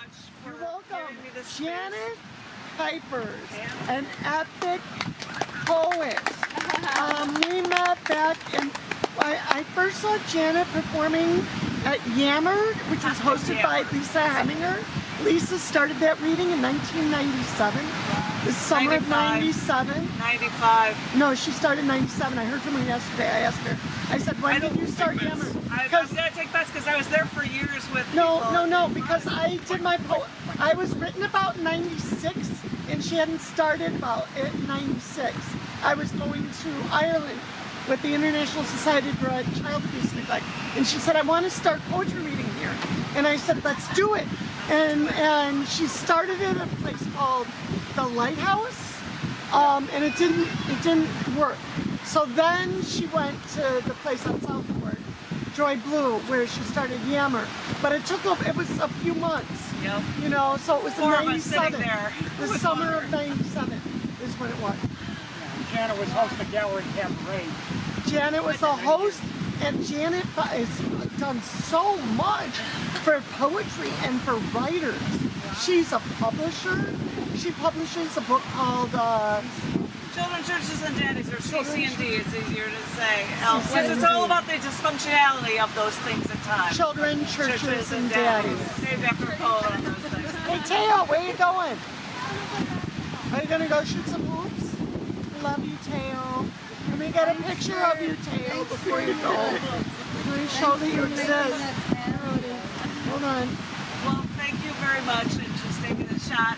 much for You're welcome. giving me this Janet Kuypers, an epic poet. We met back in, I first saw Janet performing at Yammer, which was hosted by Lisa Heminger. Lisa started that reading in 1997, the summer of 97. 95. No, she started in 97. I heard from her yesterday. I asked her. I said, when did you start Yammer? I'm going to take bets because I was there for years with people. No, because I did my I was written about in 96, and she hadn't started about in 96. I was going to Ireland with the International Society for Child Abuse and Neglect, and she said, I want to start poetry reading here. And I said, let's do it. And she started it at a place called the Lighthouse, and it didn't work. So then she went to the place on Southport, Joy Blue, where she started Yammer. But it was a few months. Yep. You know, so it was in 97. There The summer of 97 is when it was. Janet was host of Gallery Cabaret. Janet was the host, and Janet has done so much for poetry and for writers. She's a publisher. She publishes a book called Children, Churches, and Daddies, or CC&D is easier to say. Because it's all about the dysfunctionality of those things at times. Children, Churches, and Daddies. Named after a poet on those things. Hey Teo, where you going? Are you gonna go shoot some hoops? Love you, Teo. Let me get a picture of you, Teo, before you go. Let me show that you exist. Hold on. Well, thank you very much, and just taking a shot.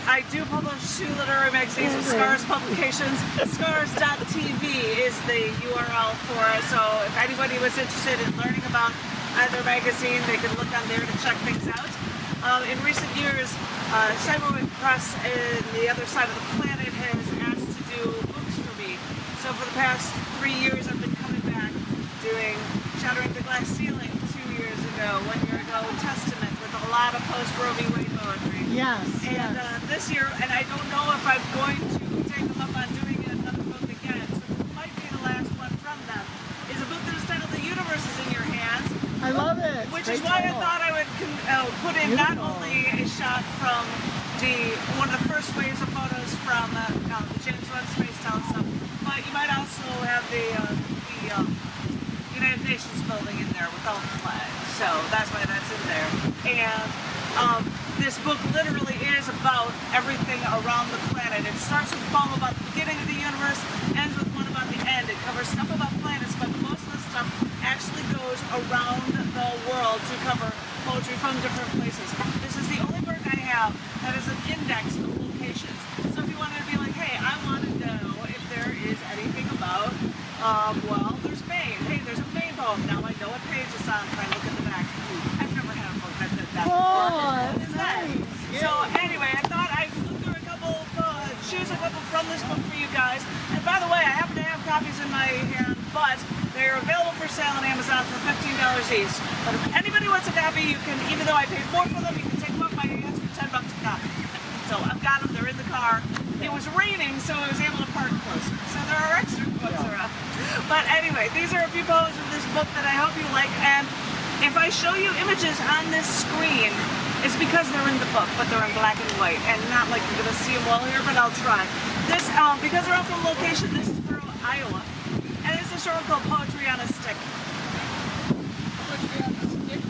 I do publish 2 literary magazines with Scars Publications. Scars.tv is the URL for it, so if anybody was interested in learning about either magazine, they can look on there to check things out. In recent years, Cyberwing Press in the other side of the planet has asked to do books for me. So for the past 3 years, I've been coming back doing Shattering the Glass Ceiling 2 years ago, 1 year ago, Testament, with a lot of post-Roe v. Wade poetry. Yes, And this year, and I don't know if I'm going to take them up on doing another book again, so it might be the last one from them, is a book that is titled The Universe is in Your Hands. I love it. Which is why I thought I would put in not only a shot from one of the first waves of photos from the James Webb Space Telescope, but you might also have the United Nations building in there with all the flags. So that's why that's in there. And this book literally is about everything around the planet. It starts with a poem about the beginning of the universe, ends with one about the end. It covers stuff about planets, but most of the stuff actually goes around the world to cover poetry from different places. This is the only book I have that is an index of locations. So if you wanted to be like, hey, I want to know if there is anything about, well, there's Maine. Hey, there's a Maine poem. Now I know what page it's on if I look at the back. I've never had a book that did that before. That's nice. So anyway, I thought I'd look through a couple, choose a couple from this book for you guys. And by the way, I happen to have copies in my hand, but they're available for sale on Amazon for $15 each. But if anybody wants a copy, you can, even though I paid more for them, you can take them off my hands for $10 a copy. So I've got them, they're in the car. It was raining, so I was able to park closer. So there are extra books around. But anyway, these are a few poems in this book that I hope you like. And if I show you images on this screen, it's because they're in the book, but they're in black and white, and not like you're gonna see them all here, but I'll try. This, because they're all from location, this is from Iowa, and it's a short called Poetry on a Stick.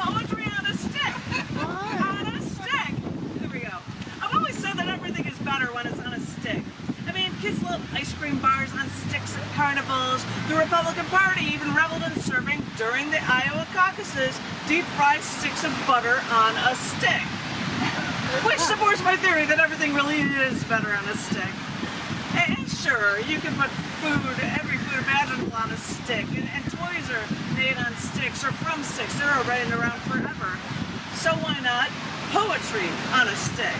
Poetry on a stick. On a stick. There we go. I've always said that everything is better when it's on a stick. I mean, kids love ice cream bars on sticks at carnivals. The Republican Party even reveled in serving, during the Iowa caucuses, deep-fried sticks of butter on a stick. Which supports my theory that everything really is better on a stick. And sure, you can put food, every food imaginable on a stick. And toys are made on sticks or from sticks. They're already around forever. So why not poetry on a stick?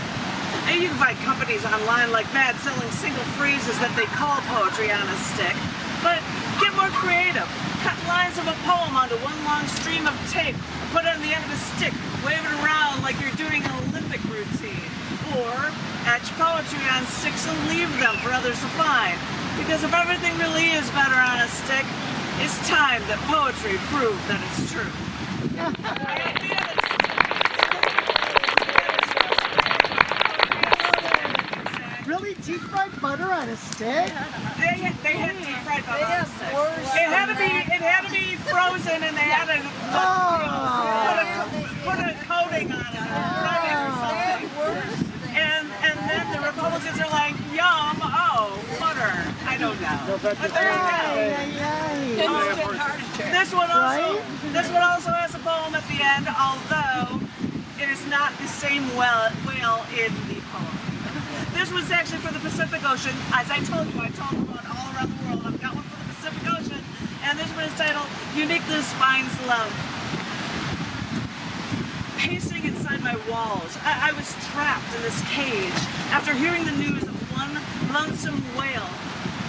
And you can find companies online like mad selling single phrases that they call poetry on a stick. But get more creative. Cut lines of a poem onto one long stream of tape. Put it on the end of a stick. Wave it around like you're doing an Olympic routine. Or etch poetry on sticks and leave them for others to find. Because if everything really is better on a stick, it's time that poetry proved that it's true. on a stick? They had deep fried butter on a stick. worse It had to be frozen, and they had to put a coating on it, coating or something. And then the Republicans are like, yum, oh, butter. I don't know. But there you go. This one also has a poem at the end, although it is not the same whale in the poem. This was actually for the Pacific Ocean. As I told you, I talk about all around the world. I've got one for the Pacific Ocean, and this one is titled Uniqueness Finds Love. Pacing inside my walls, I was trapped in this cage after hearing the news of one lonesome whale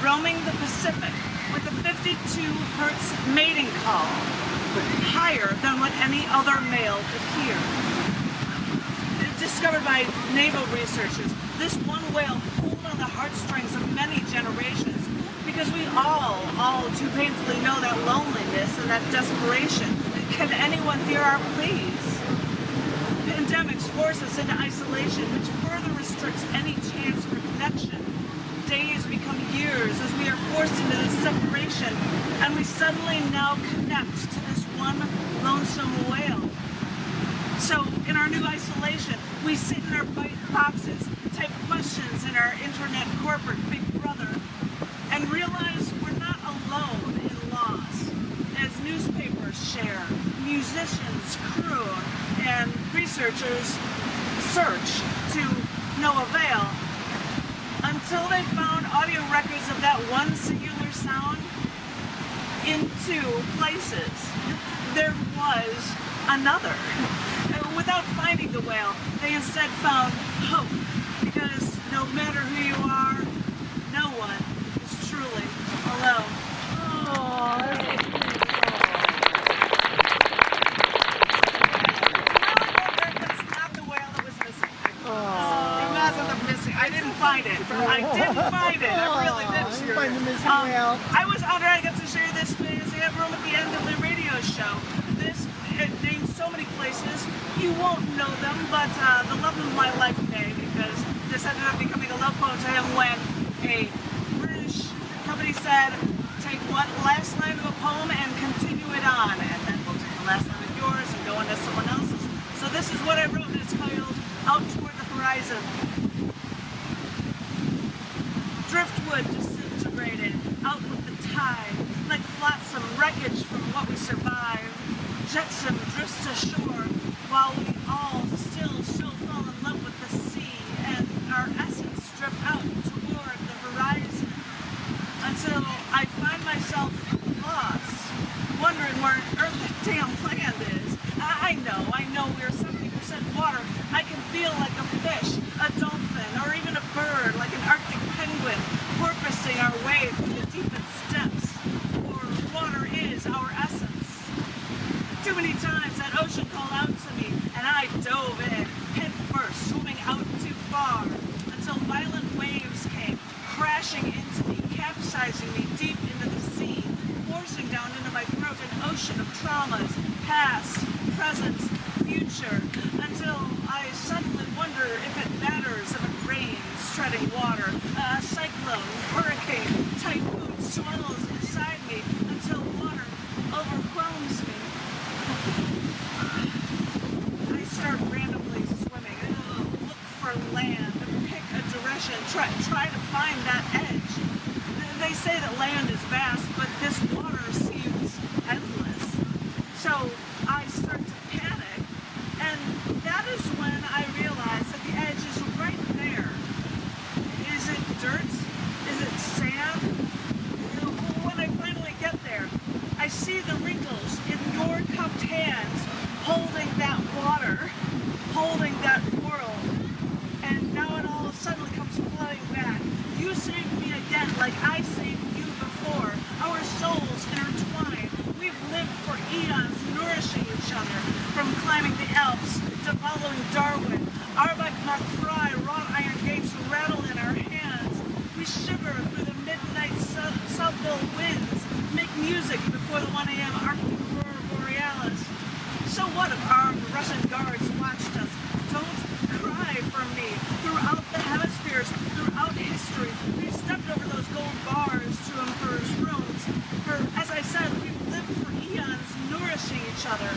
roaming the Pacific with a 52 hertz mating call, higher than what any other male could hear. Discovered by naval researchers, this one whale pulled on the heartstrings of many generations because we all too painfully know that loneliness and that desperation. Can anyone hear our pleas? Pandemics force us into isolation, which further restricts any chance for connection. Days become years as we are forced into this separation, and we suddenly now connect to this one lonesome whale. So, in our new isolation, we sit in our boxes, type questions in our internet corporate Big Brother, and realize we're not alone in loss. As newspapers share, musicians croon, and researchers search to no avail, until they found audio records of that one singular sound in two places. There was another. Without finding the whale, they instead found hope, because no matter who you are, no one is truly alone. That's not the whale that was missing. It wasn't the missing. I didn't find it. I really didn't. You find the missing whale. I was honored I got to share this space. They have room at the end of the radio show. It names so many places. You won't know them, but the love of my life may, because this ended up becoming a love poem to him when a British company said, take one last line of a poem and continue it on, and then we'll take the last line of yours and go into someone else's. So this is what I wrote, and it's titled Out Toward the Horizon. Driftwood disintegrated, out with the tide, like flotsam wreckage from what we survived. Jetsam drifts ashore, while we all still fall in love with the sea, and our essence drift out toward the horizon, until I find myself lost, wondering where on earth the damn land is. I know we're 70% water. I can feel like a fish, a dolphin, or even a bird, like an Arctic penguin, porpoising our way through the deepest depths, for water is our essence. Too many times that ocean called out to me, and I dove in, head first, swimming out too far, until violent waves came, crashing into me, capsizing me deep into the sea, forcing down into my throat an ocean of traumas, past, present, future, until I suddenly wonder if it matters if it rains, treading water, a cyclone, hurricane, typhoon swirls inside me, until water overwhelms me. I start randomly swimming, look for land, pick a direction, try to find that edge. They say that land is vast, but this water seems endless. So I start to panic, and that is when I realize that the edge is right there. Is it dirt? Is it sand? When I finally get there, I see the wrinkles in your cupped hands, holding that water, holding that world, and now it all suddenly comes flooding back. You saved me again like I saved you before. Our souls intertwine. We've lived for eons nourishing each other, from climbing the Alps to following Darwin. Arbach Mark Fry, wrought iron gates rattle in our hands. We shiver through the midnight South Pole winds, make music before the 1 a.m. Arctic aurora borealis. So what if armed Russian guards watched us? Don't cry for me. Throughout the hemisphere emperors throughout history. We've stepped over those gold bars to emperors' rooms. For, as I said, we've lived for eons nourishing each other.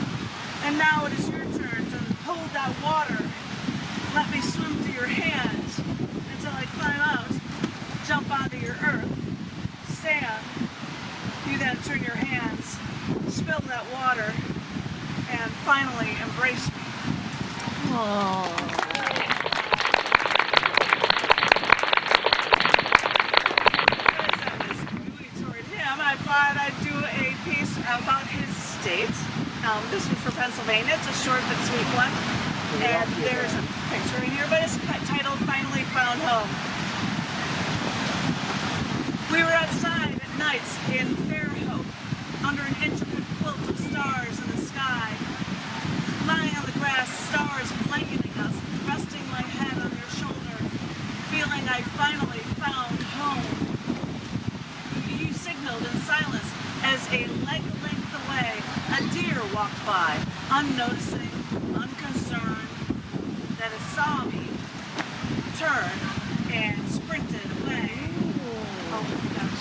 And now it is your turn to hold that water. Let me swim to your hands until I climb out, jump onto your earth, stand. You then turn your hands, spill that water, and finally embrace me. Aww. I thought I'd do a piece about his state. This was for Pennsylvania. It's a short but sweet one. And there's a picture in here, but it's titled Finally Found Home. We were outside at nights in Fairhope, under an intricate quilt of stars in the sky. Lying on the grass, stars blanketing us, resting my head on your shoulder, feeling I finally found home. You signaled in silence as a leg length away, a deer walked by, unnoticing, unconcerned, then it saw me, turned, and sprinted away. Oh my gosh.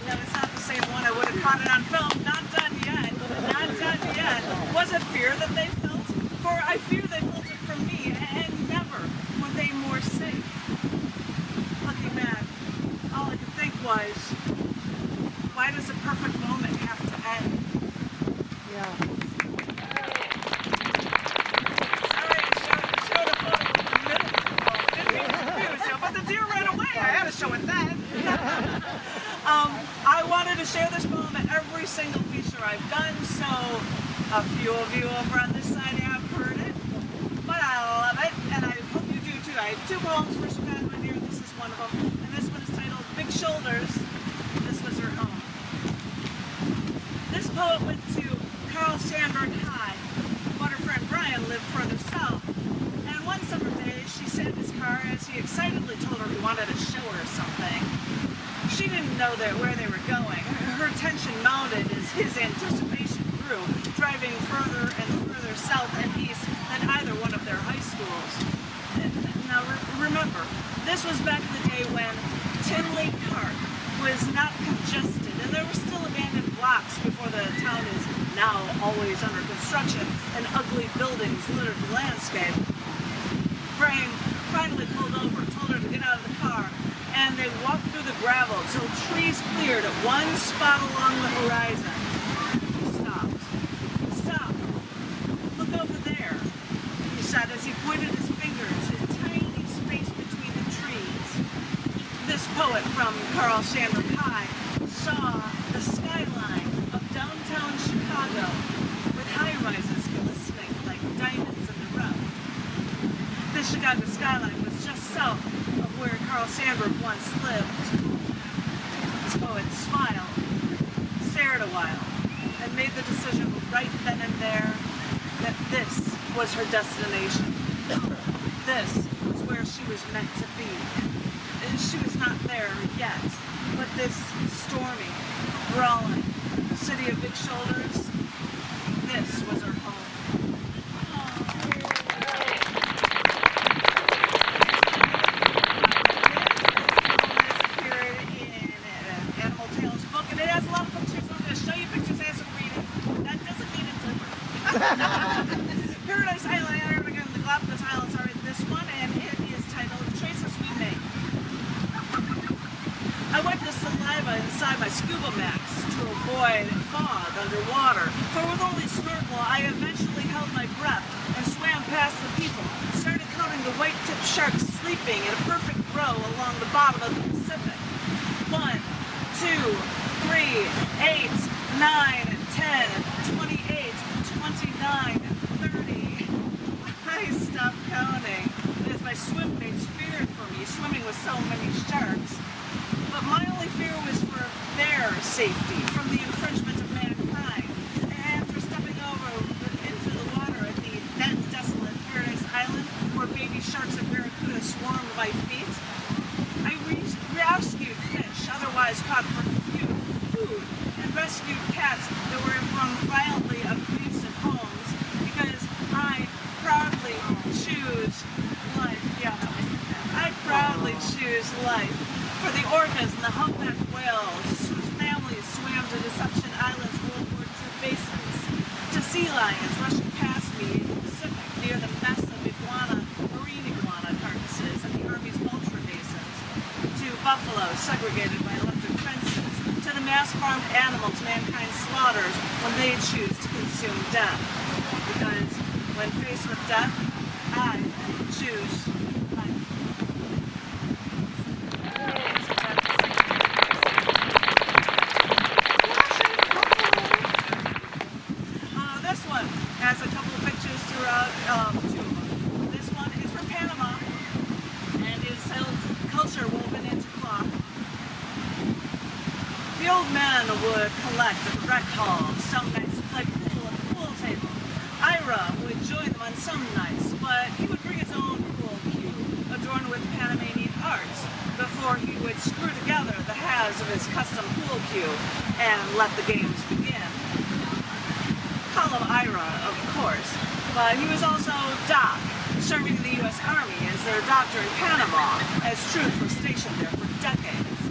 No, it's not the same one. I would have caught it on film. Not done yet. Not done yet. Was it fear that they felt? For I fear they felt it from me, and never were they more safe. Looking back, all I could think was, why does a perfect moment have to end? Yeah. Sorry, I showed a photo of the middle. Didn't mean to confuse you, but the deer ran away. I had to show it then. I wanted to share this poem at every single feature I've done, so a few of you over on this side have heard it, but I love it, and I hope you do too. I have two poems for Chicago in here. This is one of them, and this one is titled Big Shoulders. This was her home. This poet went to Carl Sandburg High, but her friend Brian lived further south. And one summer day, she sat in his car as he excitedly told her he wanted to show her something. She didn't know where they were going. Her tension mounted as his anticipation grew, driving further and further south and east than either one of their high schools. Now remember, this was back in the day when Tinley Park was not congested, and there were still abandoned blocks before the town is now always under construction, and ugly buildings littered the landscape. Brian finally pulled over, told her to get out of the car, and they walked through the gravel till trees cleared at one spot along the horizon. He stopped. Stop. Look over there, he said as he pointed his finger to a tiny space between the trees. This poet from Carl Sandburg High saw the skyline of downtown Chicago with high-rises glistening like diamonds in the rough. This Chicago skyline was just south of where Carl Sandburg once lived. This poet smiled, stared a while, and made the decision right then and there that this was her destination. This was where she was meant to be. She was not there yet, but this stormy, brawling city of big shoulders, this was her home. This appeared in Animal Tales book, and it has a lot of pictures. I'm going to show you pictures as I'm reading. That doesn't mean it's over. Paradise Island, Antarctica, and the Galapagos Islands are in this one, and it is titled Choices We Make. I wiped the saliva inside my scuba mask to avoid fog underwater, for with only snorkel I eventually held my breath and swam past the people, started counting the white-tipped sharks sleeping in a perfect row along the bottom of the Pacific. 1, 2, 3, 8, 9, 10, 28, 29, 30. I stopped counting as my swim mates feared for me, swimming with so many sharks. But my only fear was for their safety from the infringement of mankind. And after stepping over into the water at the then desolate Paradise Island, where baby sharks and barracuda swarmed my feet, I rescued fish, otherwise caught for food, and rescued cats that were from violently abusive homes, because I proudly choose life. Yeah, I proudly choose alligator's life, for the orcas and the humpback whales whose families swam to Deception Island's World War II bases, to sea lions rushing past me in the Pacific near the mess of marine iguana carcasses in the Army's ultra basins, to buffalo segregated by electric fences, to the mass-farmed animals mankind slaughters when they choose to consume death. Because when faced with death, I choose life. This one has a couple of pictures throughout, two of them. This one is from Panama and is culture woven into cloth. The old man would collect at the rec hall. Some nights play pool at the pool table. Ira would join them on some nights, but he would bring his own pool cue, adorned with Panamanian art, before he would screw together the halves of his custom pool cue and let the games begin. Call him Ira, of course, but he was also Doc, serving in the U.S. Army as their doctor in Panama, as troops were stationed there for decades.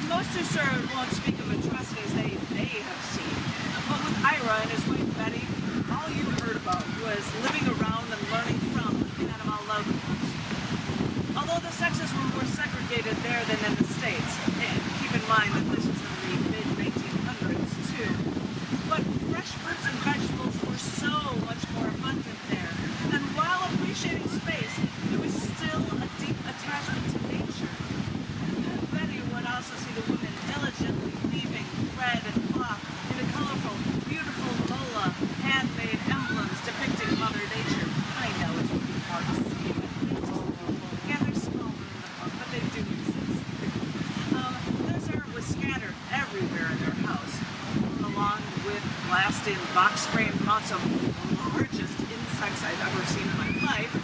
Most who served won't speak of atrocities they may have seen, but with Ira and his wife Betty, all you heard about was living around and learning from the Panama locals. Although the sexes were more segregated there than in the States, and keep in mind that this was in the mid-1900s too, but fresh fruits and vegetables were so much more abundant there, and while appreciating space, there was still a deep attachment to nature. Betty would also see the women diligently weaving thread and cloth into colorful, beautiful mola, handmade emblems depicting Mother Nature. I know it's really hard to see, but yeah, they're smaller in the book, but they do exist. This art was scattered everywhere in their house, along with blasted box-framed mounts of the largest insects I've ever seen in my life.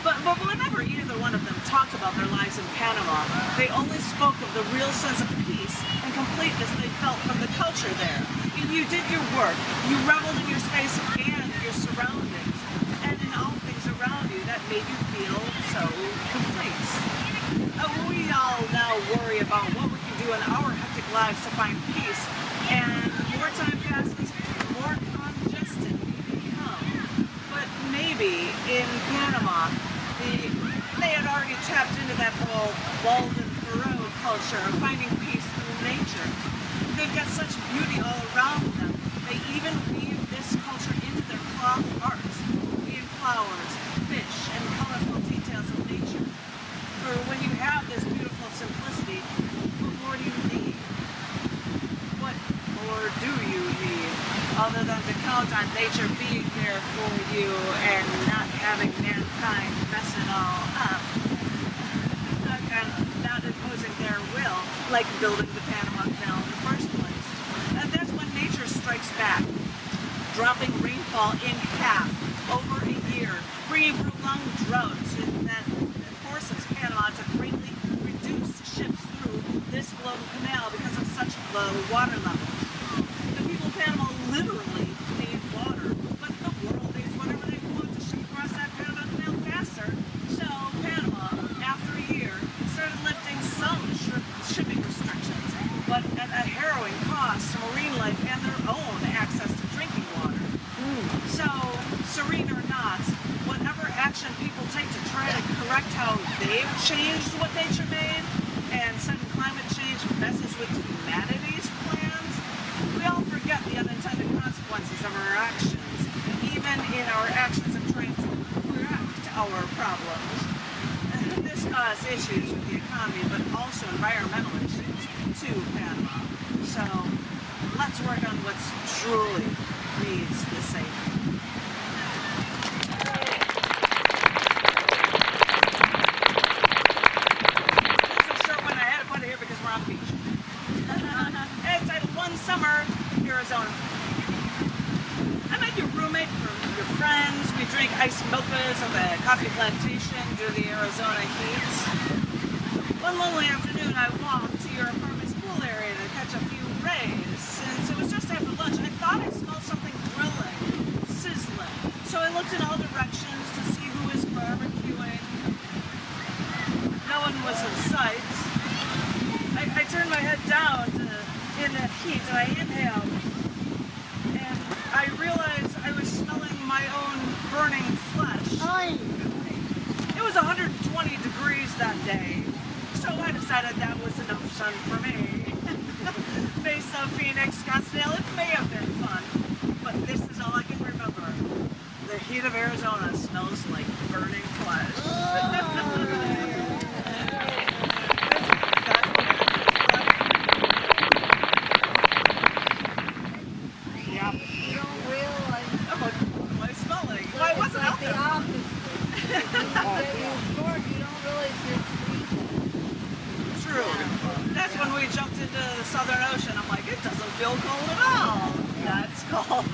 But whenever either one of them talked about their lives in Panama, they only spoke of the real sense of peace and completeness they felt from the culture there. You did your work, you reveled in your space and your surroundings, and in all things around you that made you feel so complete. We all now worry about what we can do in our hectic lives to find peace, and the more time passes, the more congested we become. But maybe in Panama, they had already tapped into that whole Walden Thoreau culture of finding peace through nature. They've got such beauty all around them. They even weave this culture into their cloth art, being flowers, fish, and colorful details of nature. For when you have this beautiful simplicity, what more do you need? What more do you need, other than to count on nature being there for you and not having mankind mess it all up? And not imposing their will, like building the Panama Canal in the first place. And that's when nature strikes back, dropping rainfall in half over a year, bringing prolonged droughts, and that forces Panama to greatly reduce ships through this global canal because of such low water levels. The people of Panama literally need water, but the world needs whatever they want to ship across that Panama Canal faster. So Panama, after a year, started lifting some shipping restrictions, but at a harrowing cost to marine life and their own access to drinking water. So, serene or not, whatever action people take to try to correct how they've changed what nature made, and sudden climate change messes with humanity's plans, we all forget the unintended consequences of our actions, even in our actions of trying to correct our problems. This caused issues with the economy, but also environmental issues to Panama. So let's work on what's truly needs the saving. This is a short one. I had to put it here because we're on the beach. It's titled One Summer, Arizona. I met your roommate from your friends. We drink iced mochas on the coffee plantation due to the Arizona heat. One lonely afternoon, I walked to your apartment's pool area to catch a few rays. Since it was just after lunch, I thought I smelled something grilling, sizzling. So I looked in all directions to see who was barbecuing. No one was in sight, I turned my head down in that heat and I inhaled. And I realized I was smelling my own burning flesh. Hi. It was 120 degrees that day, so I decided that was enough sun for me. Mesa, Phoenix, Scottsdale, it may have been fun, but this is all I can remember. The heat of Arizona smells like burning flesh. Yeah. You don't realize I'm like, what am I smelling? Well, I it's wasn't like out the there. opposite. You get your sword, you don't realize you're freezing. True. That's when we jumped into the Southern Ocean. I'm like, it doesn't feel cold at all. That's cold.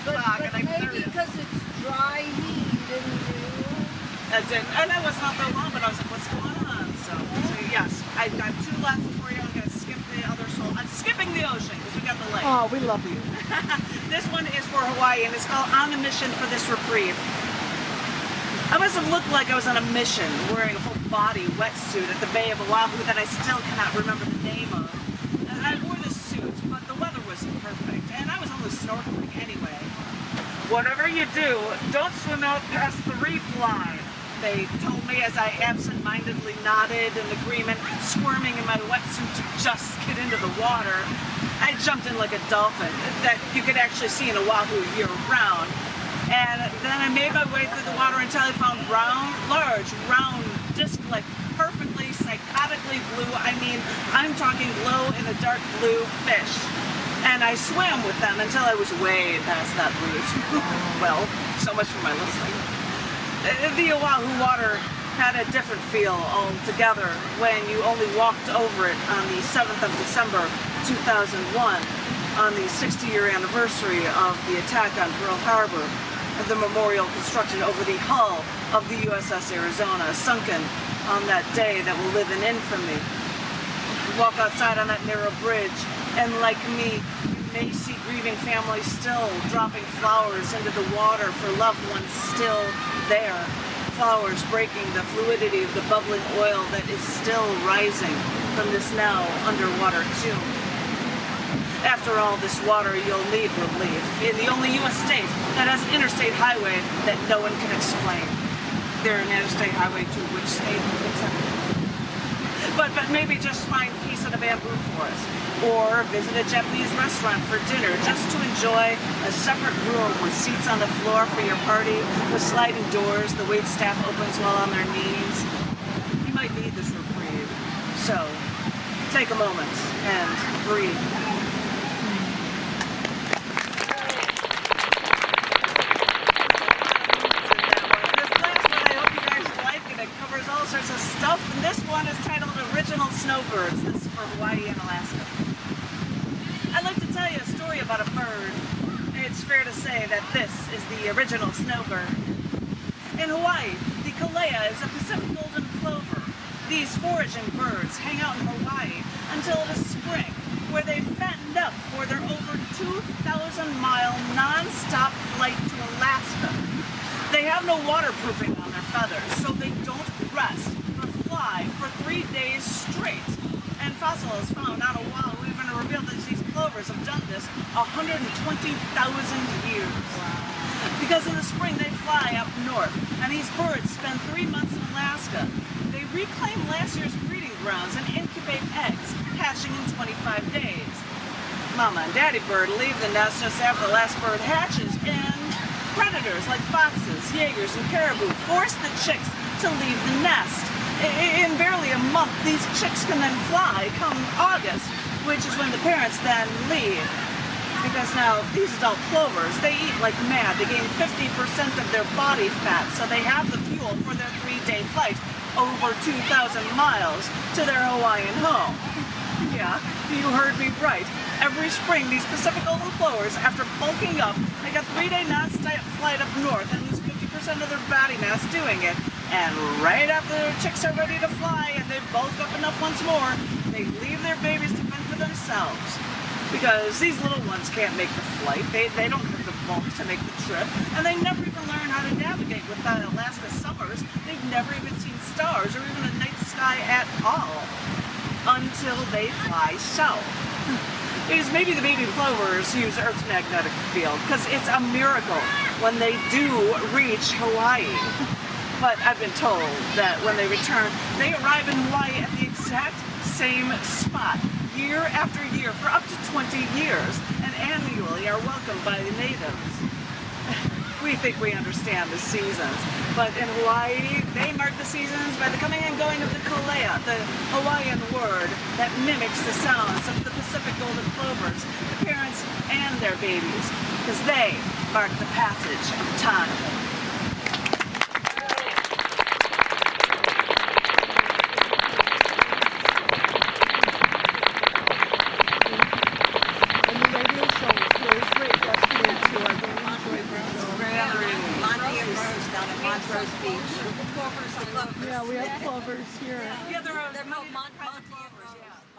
But Fuck, and I can tell maybe you. because it's dry heat, you didn't realize. And I wasn't out there long, but I was like, what's going on? So yes, I've got two left for you. I'm going to skip the other soul. I'm skipping the ocean because we got the lake. Oh, we love you. This one is for Hawaii, and it's called On a Mission for This Reprieve. I must have looked like I was on a mission, wearing a full body wetsuit at the Bay of Oahu that I still cannot remember the name of. And I wore the suit, but the weather was perfect, and I was only snorkeling anyway. Whatever you do, don't swim out past the reef line, they told me as I absent-mindedly nodded in agreement, squirming in my wetsuit to just get into the water. I jumped in like a dolphin that you could actually see in Oahu year-round. And then I made my way through the water until I found large, round, disc-like, perfectly, psychotically blue, I'm talking glow in the dark blue fish. And I swam with them until I was way past that reef. Well, so much for my listening. The Oahu water had a different feel altogether when you only walked over it on the 7th of December 2001, on the 60-year anniversary of the attack on Pearl Harbor, the memorial constructed over the hull of the USS Arizona, sunken on that day that will live in infamy. You walk outside on that narrow bridge, and like me, you may see grieving families still dropping flowers into the water for loved ones still there. Flowers breaking the fluidity of the bubbling oil that is still rising from this now underwater tomb. After all this water, you'll need relief in the only U.S. state that has an interstate highway that no one can explain. They're an interstate highway to which state? But maybe just find peace in a bamboo forest, or visit a Japanese restaurant for dinner just to enjoy a separate room with seats on the floor for your party, with sliding doors the wait staff opens while on their knees. You might need this reprieve, so take a moment and breathe. Stuff, and this one is titled Original Snowbirds. This is for Hawaii and Alaska. I'd like to tell you a story about a bird. It's fair to say that this is the original snowbird. In Hawaii, the kalea is a Pacific golden plover. These foraging birds hang out in Hawaii until it is spring, where they've fattened up for their over 2,000-mile non-stop flight to Alaska. They have no waterproofing on their feathers, so they don't rest or fly for 3 days straight. And fossils found on Oahu even revealed that these plovers have done this 120,000 years. Wow. Because in the spring they fly up north, and these birds spend 3 months in Alaska. They reclaim last year's breeding grounds and incubate eggs, hatching in 25 days. Mama and Daddy bird leave the nest just after the last bird hatches, and predators like foxes, jaegers, and caribou force the chicks to leave the nest. In barely a month, these chicks can then fly come August, which is when the parents then leave. Because now, these adult plovers, they eat like mad. They gain 50% of their body fat, so they have the fuel for their 3-day flight over 2,000 miles to their Hawaiian home. Yeah, you heard me right. Every spring, these Pacific golden plovers, after bulking up, make a 3-day non-stop flight up north and lose 50% of their body mass doing it. And right after their chicks are ready to fly and they've bulked up enough once more, they leave their babies to fend for themselves. Because these little ones can't make the flight. They don't have the bulk to make the trip. And they never even learn how to navigate with the Alaska summers. They've never even seen stars or even a night sky sky at all until they fly south. Because maybe the baby plovers use Earth's magnetic field, because it's a miracle when they do reach Hawaii. But I've been told that when they return, they arrive in Hawaii at the exact same spot, year after year, for up to 20 years, and annually are welcomed by the natives. We think we understand the seasons, but in Hawaii, they mark the seasons by the coming and going of the kolea, the Hawaiian word that mimics the sounds of the Pacific golden plovers, the parents and their babies, because they mark the passage of time. And the radio show was really great yesterday too. I really enjoyed the show. Down at Montrose Beach. Yeah, we have plovers here. Yeah, they're They're called Montrose. yeah.